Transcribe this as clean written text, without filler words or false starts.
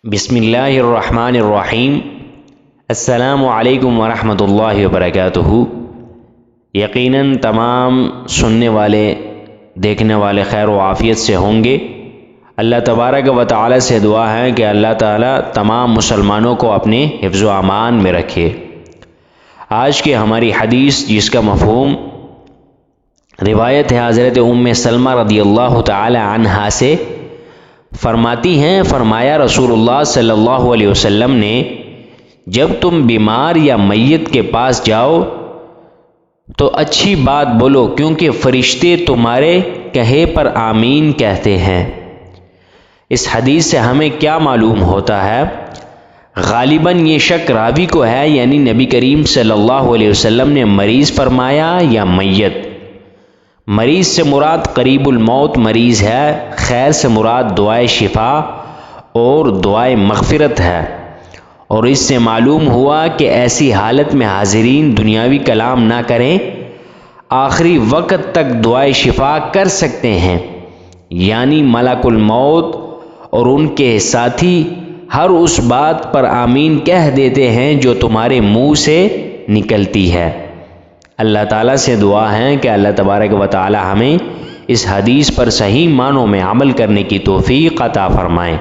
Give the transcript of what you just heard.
بسم اللہ الرحمن الرحیم۔ السلام علیکم ورحمۃ اللہ وبرکاتہ۔ یقیناً تمام سننے والے دیکھنے والے خیر و عافیت سے ہوں گے۔ اللہ تبارک و تعالی سے دعا ہے کہ اللہ تعالی تمام مسلمانوں کو اپنے حفظ و امان میں رکھے۔ آج کی ہماری حدیث جس کا مفہوم روایت ہے حضرت ام سلمہ رضی اللہ تعالی عنہا سے، فرماتی ہیں فرمایا رسول اللہ صلی اللہ علیہ وسلم نے، جب تم بیمار یا میت کے پاس جاؤ تو اچھی بات بولو، کیونکہ فرشتے تمہارے کہے پر آمین کہتے ہیں۔ اس حدیث سے ہمیں کیا معلوم ہوتا ہے؟ غالباً یہ شک راوی کو ہے، یعنی نبی کریم صلی اللہ علیہ وسلم نے مریض فرمایا یا میت۔ مریض سے مراد قریب الموت مریض ہے، خیر سے مراد دعائے شفا اور دعائے مغفرت ہے، اور اس سے معلوم ہوا کہ ایسی حالت میں حاضرین دنیاوی کلام نہ کریں، آخری وقت تک دعائے شفا کر سکتے ہیں، یعنی ملک الموت اور ان کے ساتھی ہر اس بات پر آمین کہہ دیتے ہیں جو تمہارے منہ سے نکلتی ہے۔ اللہ تعالیٰ سے دعا ہے کہ اللہ تبارک و تعالی ہمیں اس حدیث پر صحیح معنوں میں عمل کرنے کی توفیق عطا فرمائیں۔